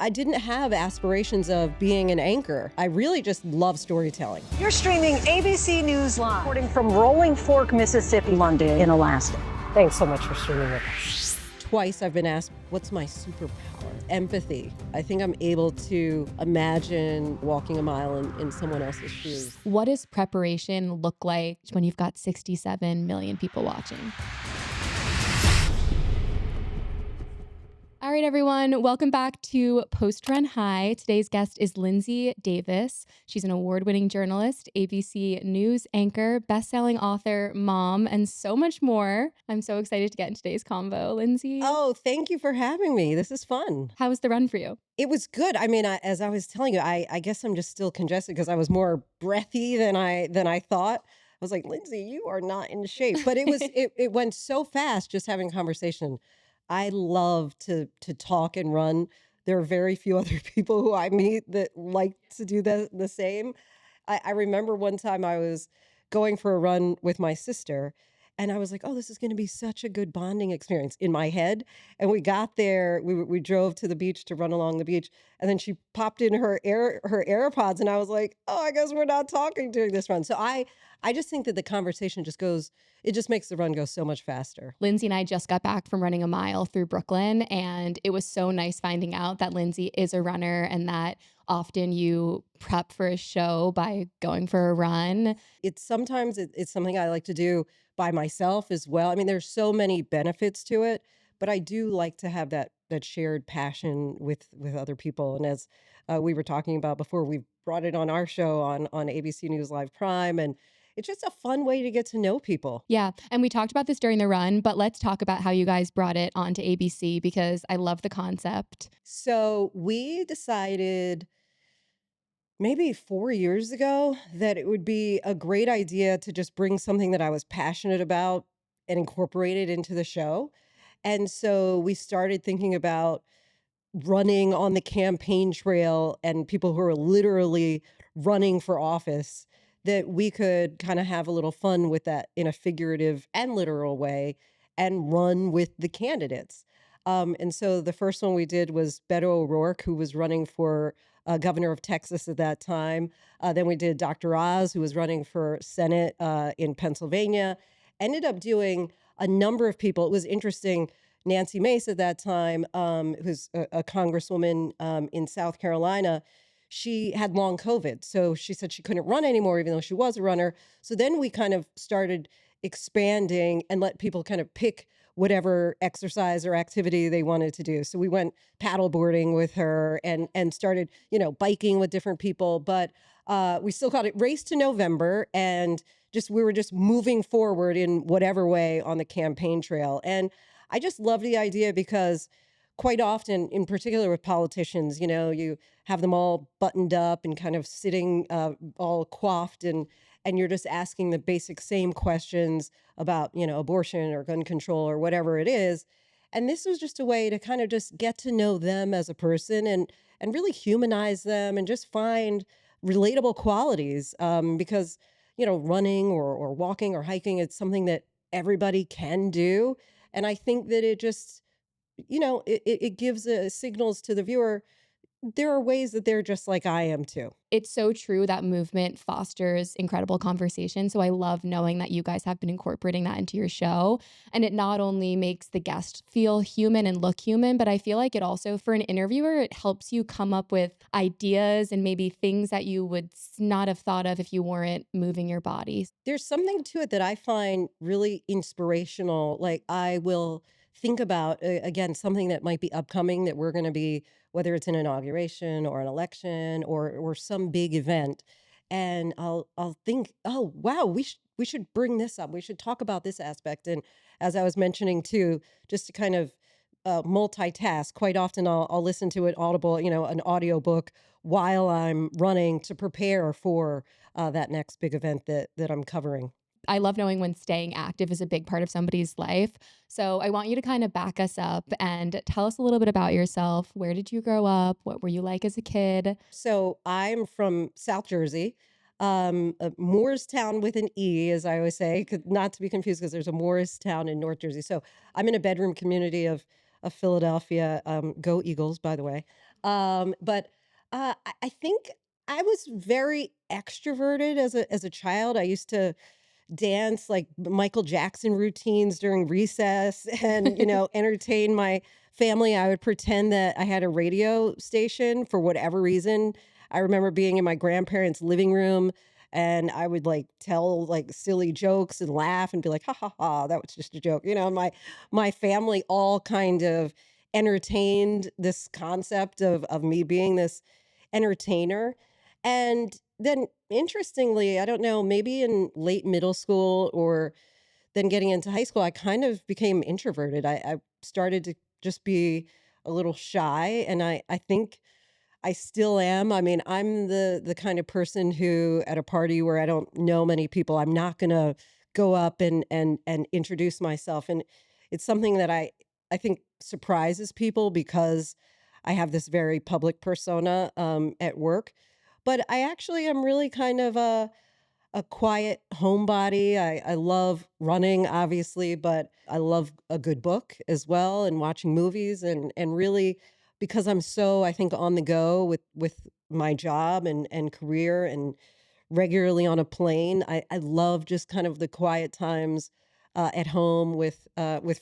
I didn't have aspirations of being an anchor. I really just love storytelling. You're streaming ABC News Live, reporting from Rolling Fork, Mississippi, London in Alaska. Thanks so much for streaming with us. Twice I've been asked, what's my superpower? Empathy. I think I'm able to imagine walking a mile in someone else's shoes. What does preparation look like when you've got 67 million people watching? All right, everyone, welcome back to Post Run High. Today's guest is Linsey Davis. She's an award-winning journalist, ABC News anchor, best-selling author, mom, and so much more. I'm so excited to get in today's convo, Linsey. Oh, thank you for having me. This is fun. How was the run for you? It was good. I mean, as I was telling you, I guess I'm just still congested because I was more breathy than I thought. I was like, Linsey, you are not in shape. But it was it went so fast just having a conversation. I love to talk and run. There are very few other people who I meet that like to do the same. I remember one time I was going for a run with my sister, and I was like, oh, this is going to be such a good bonding experience in my head. And we got there, we drove to the beach to run along the beach, and then she popped in her AirPods, and I was like, oh, I guess we're not talking during this run. So I just think that the conversation it just makes the run go so much faster. Linsey and I just got back from running a mile through Brooklyn, and it was so nice finding out that Linsey is a runner and that often you prep for a show by going for a run. It's sometimes something I like to do by myself as well. I mean, there's so many benefits to it, but I do like to have that shared passion with other people. And as we were talking about before, we brought it on our show on ABC News Live Prime, and it's just a fun way to get to know people. Yeah. And we talked about this during the run, but let's talk about how you guys brought it onto ABC because I love the concept. So we decided maybe 4 years ago that it would be a great idea to just bring something that I was passionate about and incorporate it into the show. And so we started thinking about running on the campaign trail and people who are literally running for office, that we could kind of have a little fun with that in a figurative and literal way and run with the candidates. And so the first one we did was Beto O'Rourke, who was running for governor of Texas at that time. Then we did Dr. Oz, who was running for Senate in Pennsylvania. Ended up doing a number of people. It was interesting. Nancy Mace at that time, who's a congresswoman in South Carolina, she had long COVID. So she said she couldn't run anymore, even though she was a runner. So then we kind of started expanding and let people kind of pick whatever exercise or activity they wanted to do. So we went paddleboarding with her and started, biking with different people. But we still called it Race to November, and we were just moving forward in whatever way on the campaign trail. And I just love the idea because quite often, in particular with politicians, you have them all buttoned up and kind of sitting all coiffed, and you're just asking the basic same questions about, abortion or gun control or whatever it is. And this was just a way to kind of just get to know them as a person and really humanize them and just find relatable qualities because, running or walking or hiking, it's something that everybody can do. And I think that it just, it gives signals to the viewer. There are ways that they're just like I am too. It's so true that movement fosters incredible conversation. So I love knowing that you guys have been incorporating that into your show. And it not only makes the guest feel human and look human, but I feel like it also, for an interviewer, it helps you come up with ideas and maybe things that you would not have thought of if you weren't moving your body. There's something to it that I find really inspirational. Like I will think about, again, something that might be upcoming that we're going to be, whether it's an inauguration or an election or some big event. And I'll think, oh, wow, we should bring this up. We should talk about this aspect. And as I was mentioning too, just to kind of multitask, quite often I'll listen to an Audible, an audio book while I'm running to prepare for that next big event that I'm covering. I love knowing when staying active is a big part of somebody's life. So I want you to kind of back us up and tell us a little bit about yourself. Where did you grow up? What were you like as a kid? So I'm from South Jersey, Moorestown with an E, as I always say, not to be confused because there's a Morristown in North Jersey. So I'm in a bedroom community of Philadelphia. Go Eagles, by the way. But I think I was very extroverted as a child. I used to dance like Michael Jackson routines during recess and, entertain my family. I would pretend that I had a radio station for whatever reason. I remember being in my grandparents' living room and I would like tell like silly jokes and laugh and be like, ha ha ha, that was just a joke. My family all kind of entertained this concept of me being this entertainer. And then interestingly, I don't know, maybe in late middle school or then getting into high school, I kind of became introverted. I started to just be a little shy. And I think I still am. I mean, I'm the kind of person who at a party where I don't know many people, I'm not gonna go up and introduce myself. And it's something that I think surprises people because I have this very public persona at work. But I actually am really kind of a quiet homebody. I love running, obviously, but I love a good book as well and watching movies and really because I'm so, I think, on the go with my job and career and regularly on a plane. I love just kind of the quiet times at home with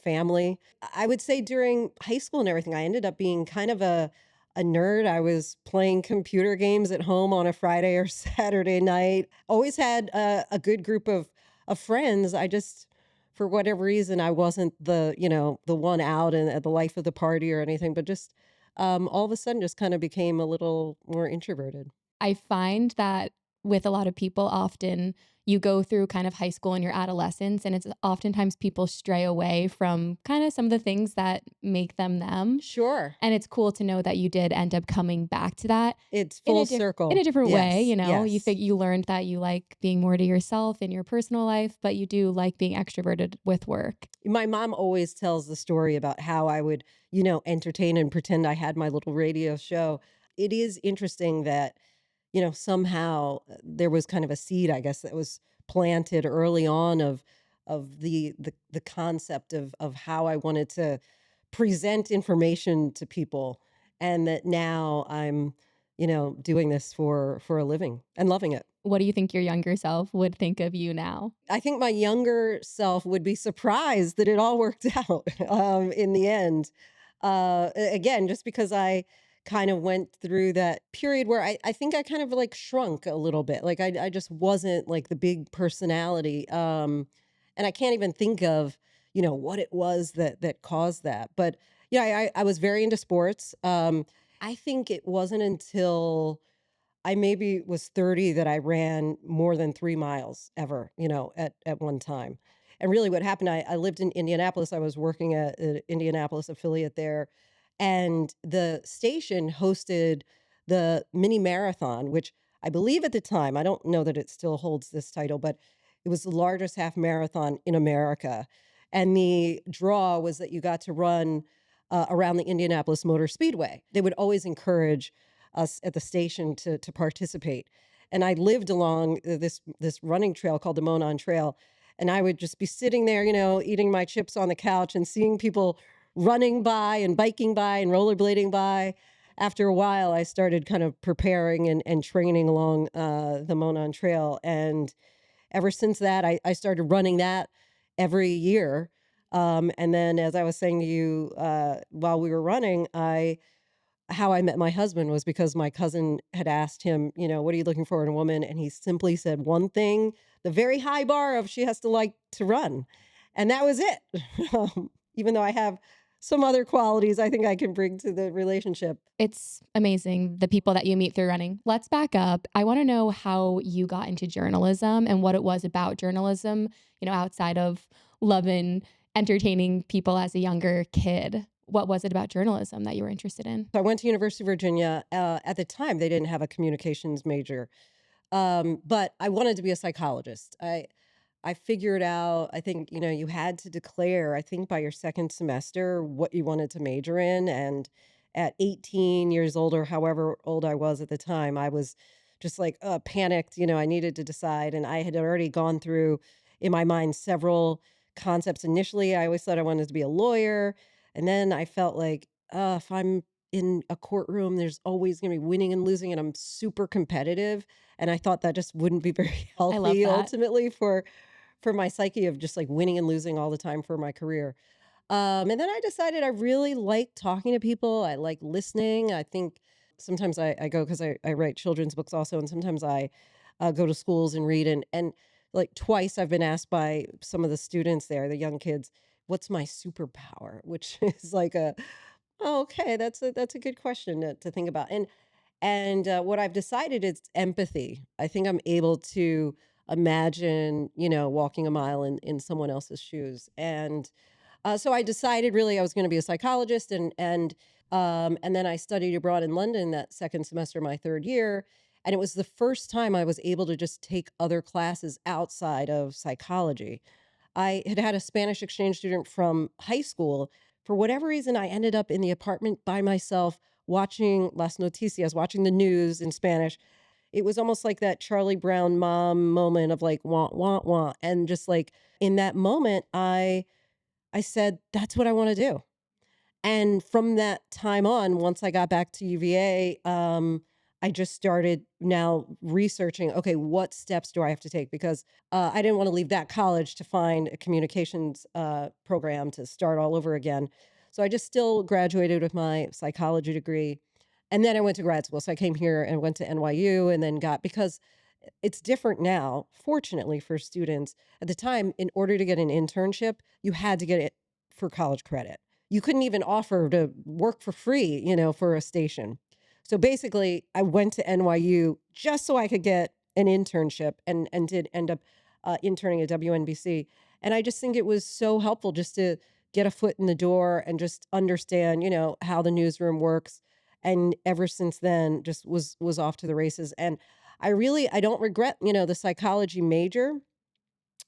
family. I would say during high school and everything, I ended up being kind of a nerd. I was playing computer games at home on a Friday or Saturday night. Always had a good group of friends. I just, for whatever reason, I wasn't the one out and at the life of the party or anything, but just all of a sudden just kind of became a little more introverted. I find that with a lot of people, often you go through kind of high school and your adolescence, and it's oftentimes people stray away from kind of some of the things that make them them. Sure. And it's cool to know that you did end up coming back to that It's in full a circle. different way, Yes, you know. yes. You learned that you like being more to yourself in your personal life, but you do like being extroverted with work. My mom always tells the story about how I would, entertain and pretend I had my little radio show. It is interesting that, somehow there was kind of a seed, I guess, that was planted early on of the concept of how I wanted to present information to people and that now I'm, doing this for a living and loving it. What do you think your younger self would think of you now? I think my younger self would be surprised that it all worked out in the end. Again, just because I kind of went through that period where I think I kind of like shrunk a little bit. Like I just wasn't like the big personality. And I can't even think of, what it was that caused that. But yeah, I was very into sports. I think it wasn't until I maybe was 30 that I ran more than 3 miles ever, at one time. And really what happened, I lived in Indianapolis. I was working at an Indianapolis affiliate there, and the station hosted the mini marathon, which I believe at the time, I don't know that it still holds this title, but it was the largest half marathon in America. And the draw was that you got to run around the Indianapolis Motor Speedway. They would always encourage us at the station to participate. And I lived along this running trail called the Monon Trail, and I would just be sitting there, eating my chips on the couch and seeing people running by and biking by and rollerblading by. After a while, I started kind of preparing and training along the Monon Trail, and ever since that, I started running that every year. And then, as I was saying to you while we were running, I how I met my husband was because my cousin had asked him, "What are you looking for in a woman?" And he simply said one thing, the very high bar of she has to like to run. And that was it. Even though I have some other qualities I think I can bring to the relationship. It's amazing the people that you meet through running. Let's back up. I want to know how you got into journalism and what it was about journalism, outside of loving entertaining people as a younger kid. What was it about journalism that you were interested in? So I went to University of Virginia. At the time, they didn't have a communications major, but I wanted to be a psychologist. I figured out, I think, you had to declare, I think by your second semester, what you wanted to major in. And at 18 years old, or however old I was at the time, I was just like panicked. I needed to decide. And I had already gone through in my mind several concepts. Initially, I always thought I wanted to be a lawyer. And then I felt like, if I'm in a courtroom, there's always going to be winning and losing, and I'm super competitive. And I thought that just wouldn't be very I love healthy that. ultimately for my psyche of just like winning and losing all the time for my career. And then I decided I really like talking to people. I like listening. I think sometimes I go because I write children's books also, and sometimes I go to schools and read. And like twice I've been asked by some of the students there, the young kids, what's my superpower? Which is like oh, okay, that's a good question to think about. And what I've decided is empathy. I think I'm able to imagine, walking a mile in someone else's shoes. And so I decided really I was going to be a psychologist, and then I studied abroad in London that second semester, my third year, and it was the first time I was able to just take other classes outside of psychology. I had had a Spanish exchange student from high school. For whatever reason, I ended up in the apartment by myself watching Las Noticias, watching the news in Spanish. It was almost like that Charlie Brown mom moment of like, wah, wah, wah. And just like in that moment, I said, that's what I want to do. And from that time on, once I got back to UVA, I just started now researching, okay, what steps do I have to take? Because I didn't want to leave that college to find a communications program to start all over again. So I just still graduated with my psychology degree. And then I went to grad school. So I came here and went to NYU and then because it's different now, fortunately for students. At the time, in order to get an internship, you had to get it for college credit. You couldn't even offer to work for free, for a station. So basically, I went to NYU just so I could get an internship and did end up interning at WNBC. And I just think it was so helpful just to get a foot in the door and just understand, how the newsroom works. And ever since then, just was off to the races. And I don't regret, the psychology major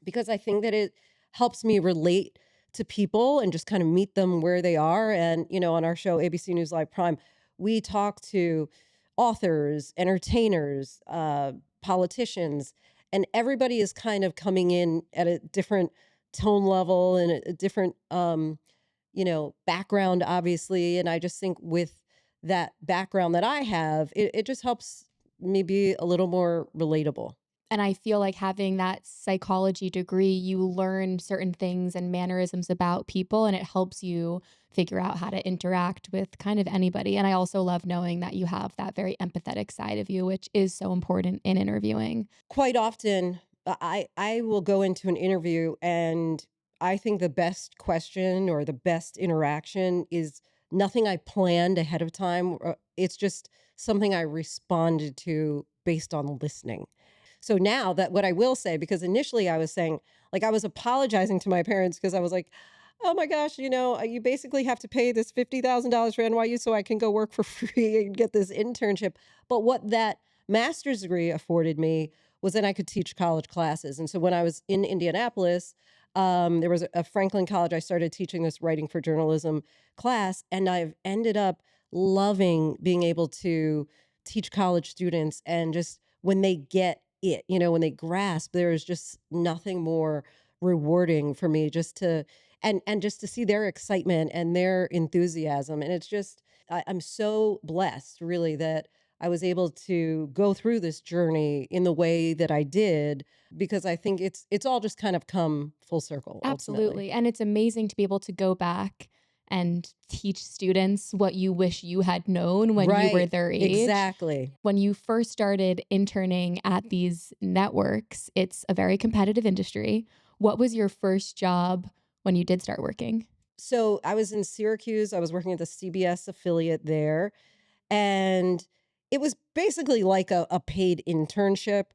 because I think that it helps me relate to people and just kind of meet them where they are. And, on our show, ABC News Live Prime, we talk to authors, entertainers, politicians, and everybody is kind of coming in at a different tone level and a different, background, obviously. And I just think with that background that I have, it just helps me be a little more relatable. And I feel like having that psychology degree, you learn certain things and mannerisms about people, and it helps you figure out how to interact with kind of anybody. And I also love knowing that you have that very empathetic side of you, which is so important in interviewing. Quite often, I will go into an interview and I think the best question or the best interaction is nothing I planned ahead of time. It's just something I responded to based on listening. So now that what I will say, because initially I was saying, like, I was apologizing to my parents because I was like, oh my gosh, you basically have to pay this $50,000 for NYU so I can go work for free and get this internship. But what that master's degree afforded me was that I could teach college classes. And so when I was in Indianapolis, there was a Franklin College. I started teaching this writing for journalism class, and I've ended up loving being able to teach college students and just when they get it, when they grasp, there is just nothing more rewarding for me just to and just to see their excitement and their enthusiasm. And it's just I'm so blessed really that I was able to go through this journey in the way that I did because I think it's all just kind of come full circle ultimately. Absolutely. And it's amazing to be able to go back and teach students what you wish you had known when you were Right. their age. Exactly. When you first started interning at these networks, it's a very competitive industry. What was your first job when you did start working? So I was in Syracuse. I was working at the CBS affiliate there. And it was basically like a paid internship.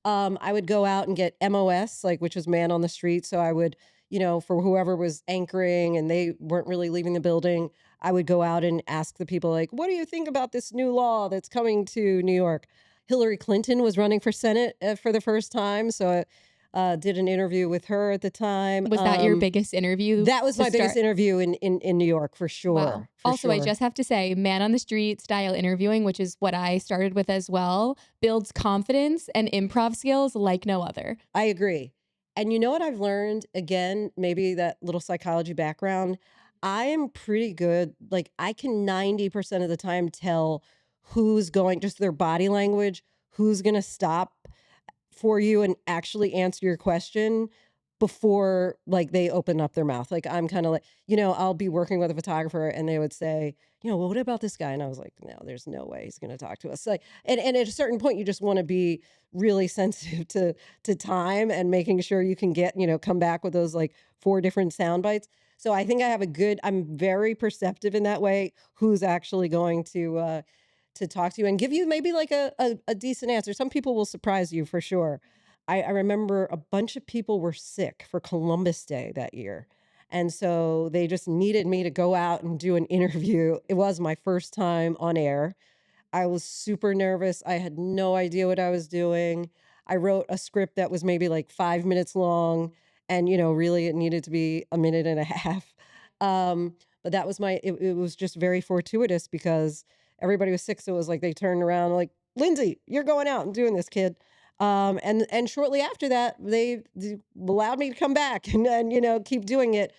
I would go out and get MOS, like which was man on the street. So I would, for whoever was anchoring and they weren't really leaving the building, I would go out and ask the people, like, what do you think about this new law that's coming to New York? Hillary Clinton was running for Senate for the first time. So I did an interview with her at the time. Was that your biggest interview That was to my biggest start? interview in New York for Wow. sure. For Also, I sure. just have to say, man on the street style interviewing, which is what I started with as well, builds confidence and improv skills like no other. I agree. And you know what I've learned? Again, maybe that little psychology background. I am pretty good. Like, I can 90% of the time tell who's going, just their body language, who's going to stop for you and actually answer your question before like they open up their mouth. Like I'm kind of like, I'll be working with a photographer and they would say, well, what about this guy? And I was like, no, there's no way he's going to talk to us. Like, and at a certain point, you just want to be really sensitive to time and making sure you can get, come back with those like four different sound bites. So I think I'm very perceptive in that way, who's actually going to talk to you and give you maybe like a decent answer. Some people will surprise you for sure. I remember a bunch of people were sick for Columbus Day that year. And so they just needed me to go out and do an interview. It was my first time on air. I was super nervous. I had no idea what I was doing. I wrote a script that was maybe like 5 minutes long, and really it needed to be a minute and a half. But that was it was just very fortuitous because everybody was sick. So it was like they turned around like, Lindsay, you're going out and doing this, kid. And shortly after that, they allowed me to come back and keep doing it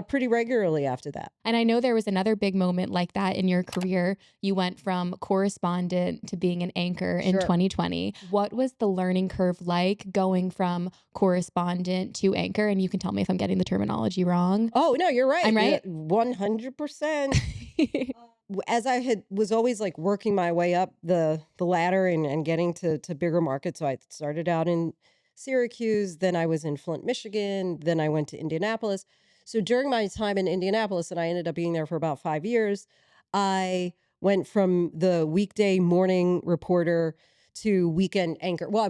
pretty regularly after that. And I know there was another big moment like that in your career. You went from correspondent to being an anchor in Sure. 2020. What was the learning curve like going from correspondent to anchor? And you can tell me if I'm getting the terminology wrong. Oh, no, you're right. I'm right? 100%. As I was always like working my way up the ladder and getting to bigger markets. So I started out in Syracuse, then I was in Flint, Michigan, then I went to Indianapolis. So during my time in Indianapolis, and I ended up being there for about 5 years, I went from the weekday morning reporter to weekend anchor. Well,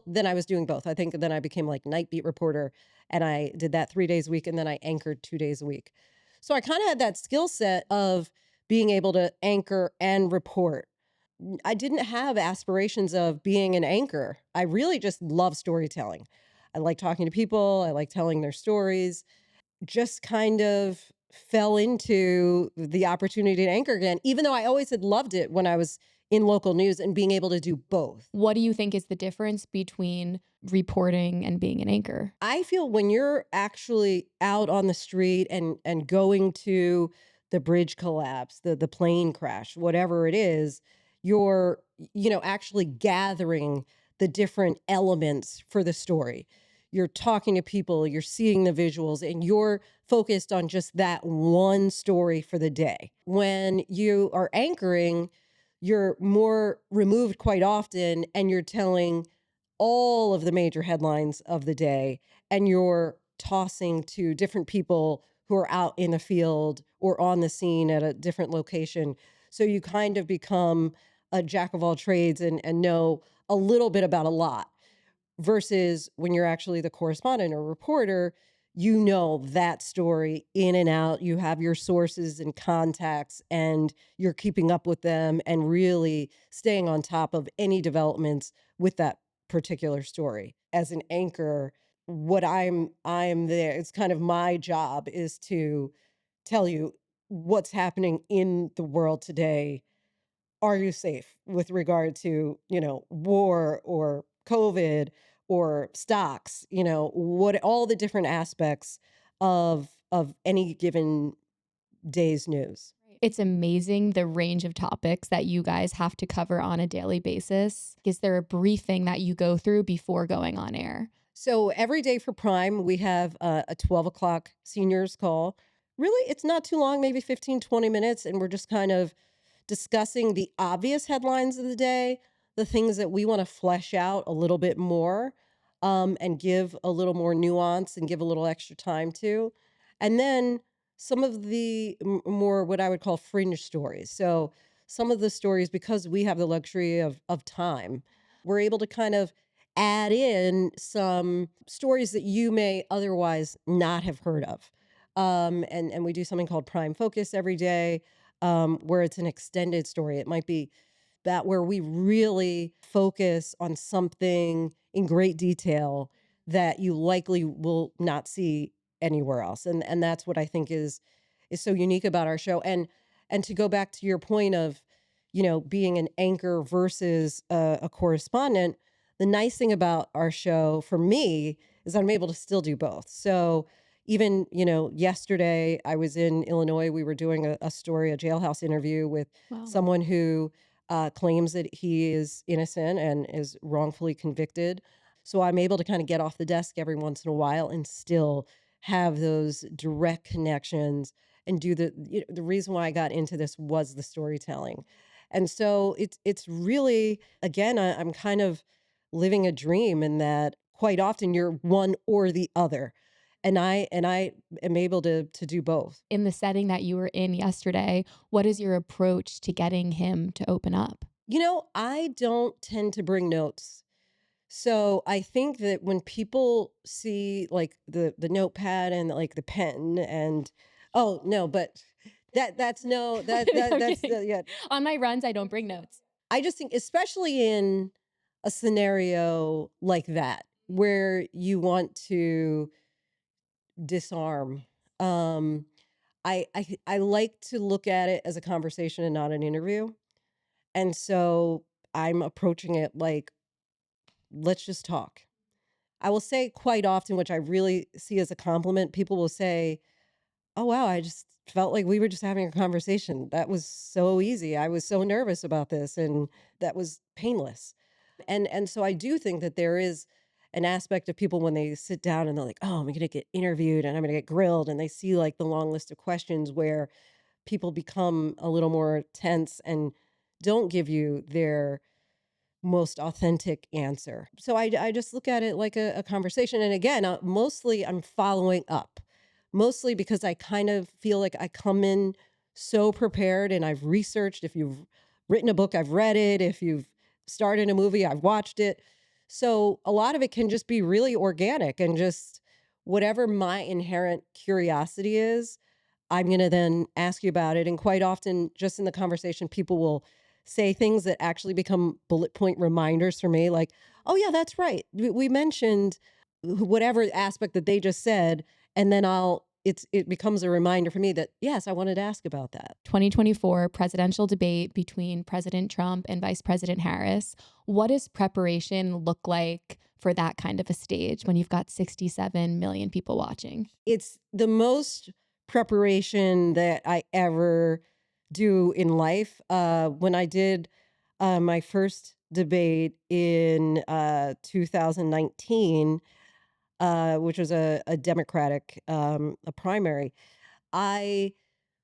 then I was doing both. I think then I became like night beat reporter and I did that 3 days a week and then I anchored 2 days a week. So I kind of had that skill set of being able to anchor and report. I didn't have aspirations of being an anchor. I really just love storytelling. I like talking to people, I like telling their stories. Just kind of fell into the opportunity to anchor again, even though I always had loved it when I was in local news and being able to do both. What do you think is the difference between reporting and being an anchor? I feel when you're actually out on the street and going to the bridge collapse, the plane crash, whatever it is, you're actually gathering the different elements for the story. You're talking to people, you're seeing the visuals, and you're focused on just that one story for the day. When you are anchoring, you're more removed quite often and you're telling all of the major headlines of the day and you're tossing to different people who are out in the field or on the scene at a different location. So you kind of become a jack of all trades and know a little bit about a lot versus when you're actually the correspondent or reporter, you know that story in and out. You have your sources and contacts, and you're keeping up with them and really staying on top of any developments with that particular story. As an anchor, what I'm there, it's kind of my job is to tell you what's happening in the world today. Are you safe with regard to, war or COVID or stocks, what all the different aspects of any given day's news. It's amazing the range of topics that you guys have to cover on a daily basis. Is there a briefing that you go through before going on air? So every day for Prime, we have a 12 o'clock seniors call. Really, it's not too long, maybe 15, 20 minutes. And we're just kind of discussing the obvious headlines of the day, the things that we want to flesh out a little bit more and give a little more nuance and give a little extra time to. And then some of the more what I would call fringe stories. So some of the stories, because we have the luxury of time, we're able to kind of add in some stories that you may otherwise not have heard of. And we do something called Prime Focus every day, where it's an extended story. It might be that where we really focus on something in great detail that you likely will not see anywhere else. And that's what I think is so unique about our show. And to go back to your point of, being an anchor versus a correspondent, the nice thing about our show for me is that I'm able to still do both. So, Even, yesterday I was in Illinois. We were doing a story, a jailhouse interview with Wow. someone who claims that he is innocent and is wrongfully convicted. So I'm able to kind of get off the desk every once in a while and still have those direct connections and do the reason why I got into this was the storytelling. And so it's really, again, I'm kind of living a dream in that quite often you're one or the other. And I am able to do both. In the setting that you were in yesterday, what is your approach to getting him to open up? I don't tend to bring notes. So I think that when people see like the notepad and like the pen and oh no, but that's no I'm that's kidding. yeah. On my runs, I don't bring notes. I just think especially in a scenario like that where you want to disarm. Um I like to look at it as a conversation and not an interview. And so I'm approaching it like, let's just talk. I will say quite often, which I really see as a compliment, people will say, "Oh, wow, I just felt like we were just having a conversation. That was so easy. I was so nervous about this, and that was painless." And so I do think that there is an aspect of people when they sit down and they're like, "Oh, I'm gonna get interviewed and I'm gonna get grilled," and they see like the long list of questions where people become a little more tense and don't give you their most authentic answer. So I just look at it like a conversation. And again, mostly I'm following up, mostly because I kind of feel like I come in so prepared and I've researched. If you've written a book, I've read it. If you've started a movie, I've watched it. So a lot of it can just be really organic and just whatever my inherent curiosity is, I'm going to then ask you about it. And quite often, just in the conversation, people will say things that actually become bullet point reminders for me, like, oh, yeah, that's right. We mentioned whatever aspect that they just said. And then it becomes a reminder for me that, yes, I wanted to ask about that. 2024 presidential debate between President Trump and Vice President Harris. What does preparation look like for that kind of a stage when you've got 67 million people watching? It's the most preparation that I ever do in life. When I did my first debate in 2019, which was a Democratic a primary, I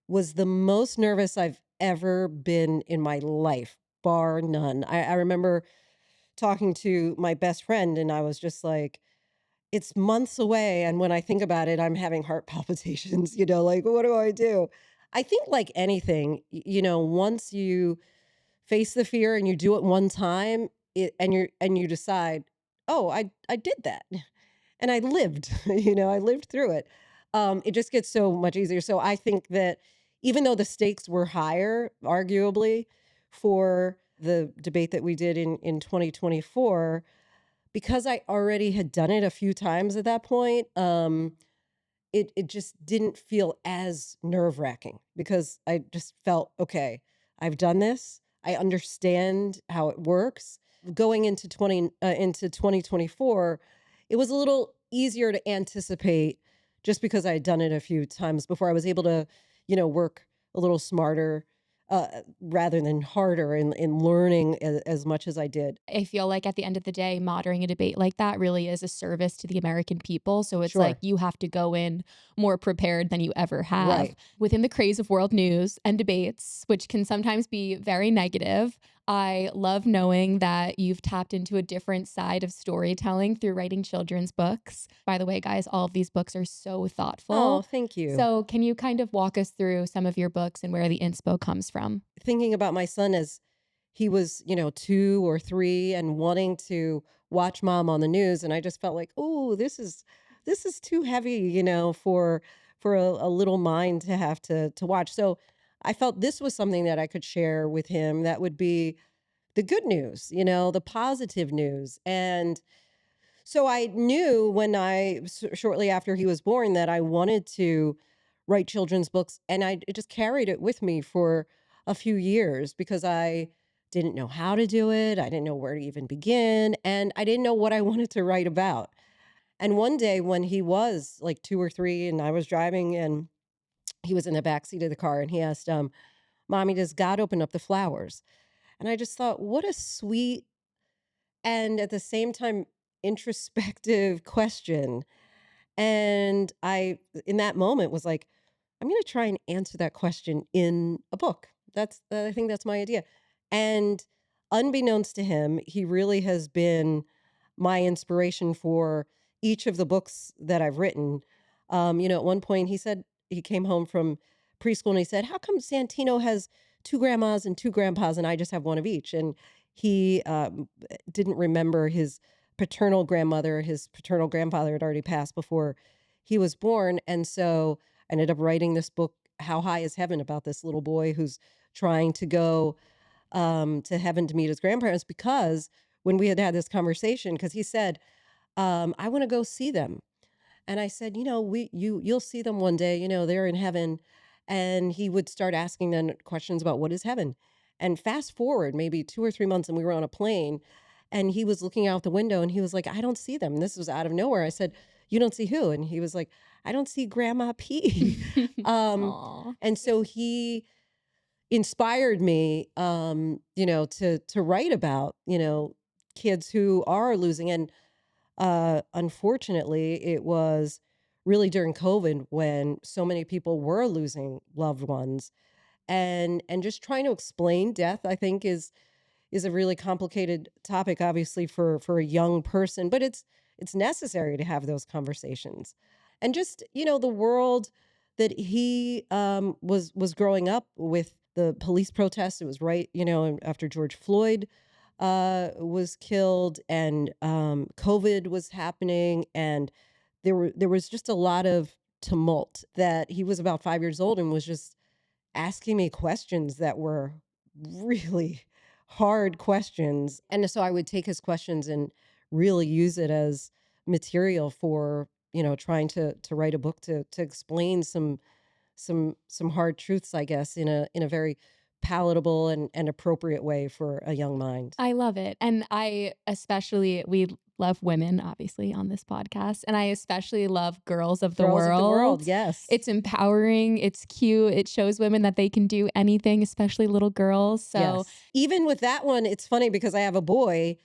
was the most nervous I've ever been in my life, bar none. I remember talking to my best friend, and I was just like, it's months away, and when I think about it, I'm having heart palpitations, like, what do I do? I think like anything, once you face the fear and you do it one time, and you decide, "Oh, I did that." And I lived, I lived through it. It just gets so much easier. So I think that even though the stakes were higher, arguably, for the debate that we did in 2024, because I already had done it a few times at that point, it just didn't feel as nerve-wracking because I just felt, "Okay, I've done this. I understand how it works." Going into 2024, it was a little easier to anticipate just because I had done it a few times before. I was able to, work a little smarter, rather than harder in learning as much as I did. I feel like at the end of the day, moderating a debate like that really is a service to the American people. So it's like Sure. you have to go in more prepared than you ever have. Right. Within the craze of world news and debates, which can sometimes be very negative, I love knowing that you've tapped into a different side of storytelling through writing children's books. By the way, guys, all of these books are so Oh, thoughtful. thank you. So, can you kind of walk us through some of your books and where the inspo comes from? Thinking about my son as he was, 2 or 3 and wanting to watch mom on the news, and I just felt like, "Oh, this is too heavy, for a little mind to have to watch." So, I felt this was something that I could share with him that would be the good news, the positive news. And so I knew when shortly after he was born that I wanted to write children's books, and I just carried it with me for a few years because I didn't know how to do it. I didn't know where to even begin, and I didn't know what I wanted to write about. And one day when he was like 2 or 3 and I was driving and he was in the back seat of the car and he asked, "Mommy, does God open up the flowers?" And I just thought, what a sweet and at the same time introspective question. And I, in that moment, was like, I'm going to try and answer that question in a book. I think that's my idea. And unbeknownst to him, he really has been my inspiration for each of the books that I've written. At one point he said he came home from preschool and he said, "How come Santino has two grandmas and two grandpas and I just have one of each?" And he didn't remember his paternal grandmother. His paternal grandfather had already passed before he was born. And so I ended up writing this book, How High is Heaven, about this little boy who's trying to go to heaven to meet his grandparents because when we had this conversation, because he said, I want to go see them. And I said, you'll see them one day, they're in heaven. And he would start asking then questions about what is heaven. And fast forward maybe 2 or 3 months and we were on a plane and he was looking out the window and he was like, I don't see them. And this was out of nowhere. I said, you don't see who? And he was like, I don't see Grandma P. um, Aw. and so he inspired me, to write about, kids who are losing. And unfortunately, it was really during COVID when so many people were losing loved ones, and just trying to explain death, I think, is a really complicated topic, obviously for a young person, but it's necessary to have those conversations, and just the world that he was growing up with the police protests. It was right, after George Floyd was killed and COVID was happening and there was just a lot of tumult that he was about 5 years old and was just asking me questions that were really hard questions. And so I would take his questions and really use it as material for, trying to write a book to explain some hard truths, I guess, in a very palatable and appropriate way for a young mind. I love it. And we love women, obviously, on this podcast. And I especially love Girls of the Girls of the world, World. yes. It's empowering, it's cute, it shows women that they can do anything, especially little girls. So Yes. Even with that one, it's funny because I have a boy,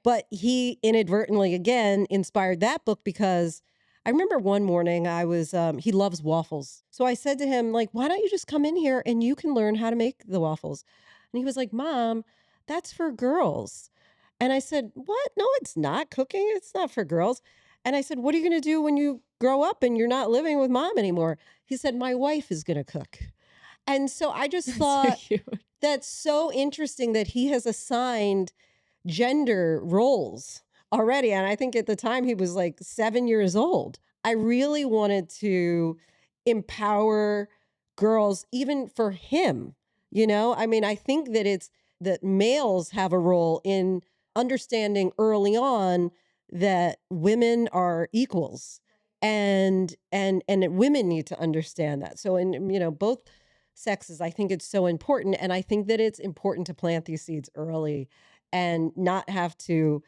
but he inadvertently again inspired that book because I remember one morning he loves waffles. So I said to him, like, why don't you just come in here and you can learn how to make the waffles? And he was like, Mom, that's for girls. And I said, what? No, it's not cooking. It's not for girls. And I said, what are you going to do when you grow up and you're not living with mom anymore? He said, my wife is going to cook. And so I just that's so thought, cute. that's so interesting that he has assigned gender roles already. And I think at the time he was like 7 years old. I really wanted to empower girls, even for him. I mean, I think that it's that males have a role in understanding early on that women are equals and that women need to understand that. So in both sexes, I think it's so important. And I think that it's important to plant these seeds early and not have to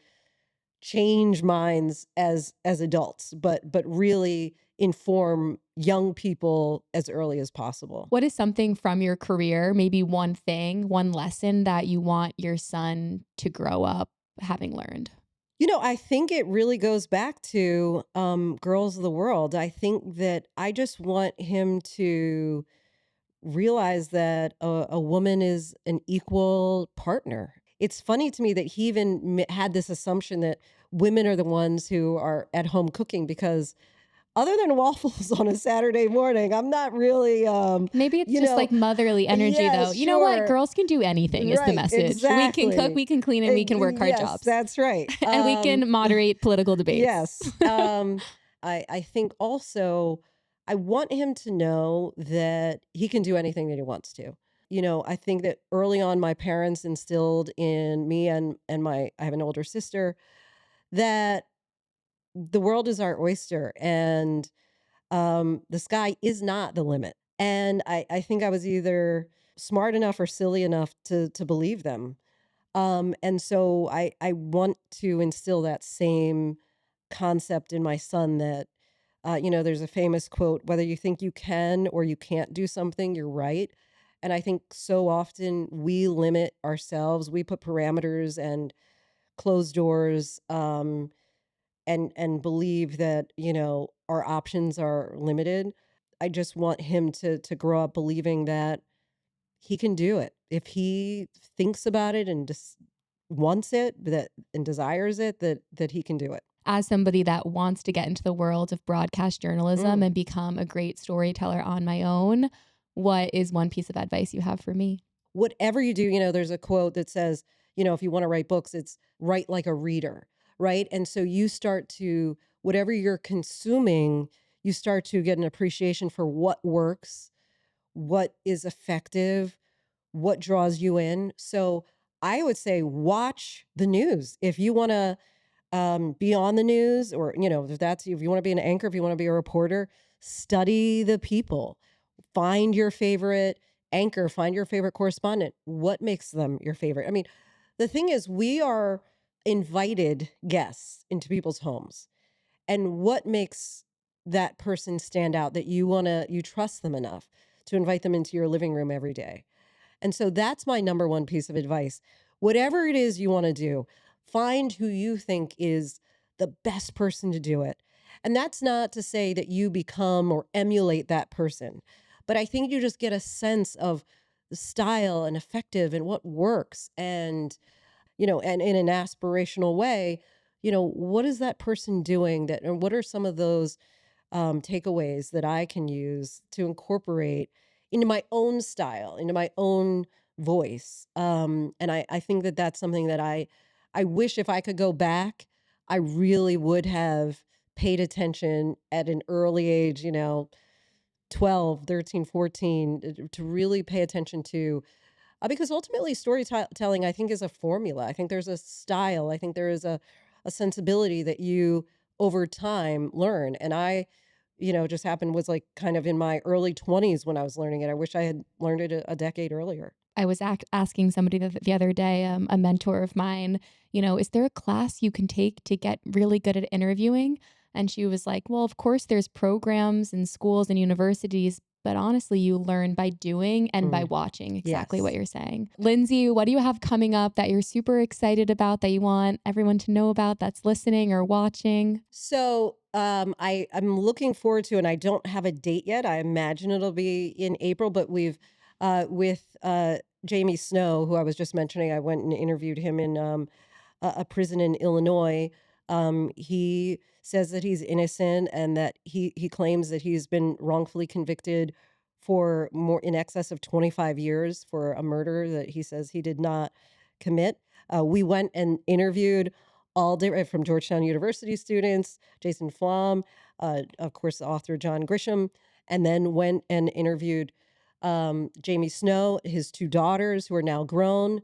change minds as adults, but really inform young people as early as possible. What is something from your career, maybe one thing, one lesson that you want your son to grow up having learned? I think it really goes back to Girls of the World. I think that I just want him to realize that a woman is an equal partner. It's funny to me that he even had this assumption that women are the ones who are at home cooking because other than waffles on a Saturday morning, I'm not really, Maybe it's just like motherly energy, yeah, though. You know what? sure. Girls can do anything, is the Right, message. We can cook, exactly. we can clean, and we can work hard Yes, jobs. that's right. And we can moderate political debates. Yes. I think also I want him to know that he can do anything that he wants to. I think that early on my parents instilled in me and I have an older sister that the world is our oyster and the sky is not the limit. And I think I was either smart enough or silly enough to believe them. And so I want to instill that same concept in my son that, there's a famous quote, whether you think you can or you can't do something, you're right. And I think so often we limit ourselves, we put parameters and closed doors, and believe that, our options are limited. I just want him to grow up believing that he can do it. If he thinks about it and just wants it, that and desires it, that he can do it. As somebody that wants to get into the world of broadcast journalism Mm. and become a great storyteller on my own, what is one piece of advice you have for me? Whatever you do, there's a quote that says, if you want to write books, it's write like a reader, right? And so you start to, whatever you're consuming, you start to get an appreciation for what works, what is effective, what draws you in. So I would say watch the news. If you want to be on the news, or, if you want to be an anchor, if you want to be a reporter, study the people. Find your favorite anchor, find your favorite correspondent. What makes them your favorite? I mean, the thing is, we are invited guests into people's homes. And what makes that person stand out that you trust them enough to invite them into your living room every day? And so that's my number one piece of advice. Whatever it is you want to do, find who you think is the best person to do it. And that's not to say that you become or emulate that person, but I think you just get a sense of the style and effective and what works. And in an aspirational way, what is that person doing that, and what are some of those takeaways that I can use to incorporate into my own style, into my own voice. And I think that that's something that I wish if I could go back, I really would have paid attention at an early age, 12, 13, 14, to really pay attention to, because ultimately storytelling, I think, is a formula. I think there's a style. I think there is a sensibility that you over time learn. And I, just happened was like kind of in my early 20s when I was learning it. I wish I had learned it a decade earlier. I was asking somebody the other day, a mentor of mine, is there a class you can take to get really good at interviewing? And she was like, well, of course, there's programs and schools and universities, but honestly, you learn by doing and by Mm, watching, exactly what yes. you're saying. Lindsay, what do you have coming up that you're super excited about that you want everyone to know about that's listening or watching? So I'm looking forward to, and I don't have a date yet. I imagine it'll be in April, but we've with Jamie Snow, who I was just mentioning, I went and interviewed him in a prison in Illinois. He says that he's innocent and that he claims that he's been wrongfully convicted for more in excess of 25 years for a murder that he says he did not commit. We went and interviewed all different from Georgetown University students, Jason Flom, of course, the author John Grisham, and then went and interviewed Jamie Snow, his two daughters who are now grown,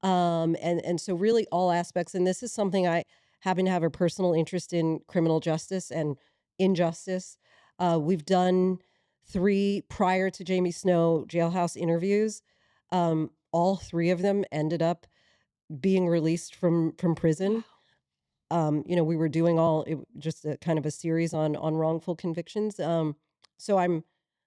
and so really all aspects. And this is something I happen to have a personal interest in criminal justice and injustice. We've done three prior to Jamie Snow jailhouse interviews. All three of them ended up being released from prison. Wow. We were doing just a kind of a series on wrongful convictions. So I'm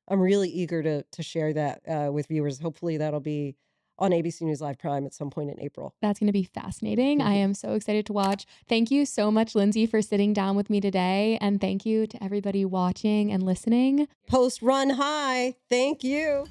really eager to share that with viewers. Hopefully that'll be on ABC News Live Prime at some point in April. That's going to be fascinating. I am so excited to watch. Thank you so much, Lindsay, for sitting down with me today. And thank you to everybody watching and listening. Post run high. Thank you.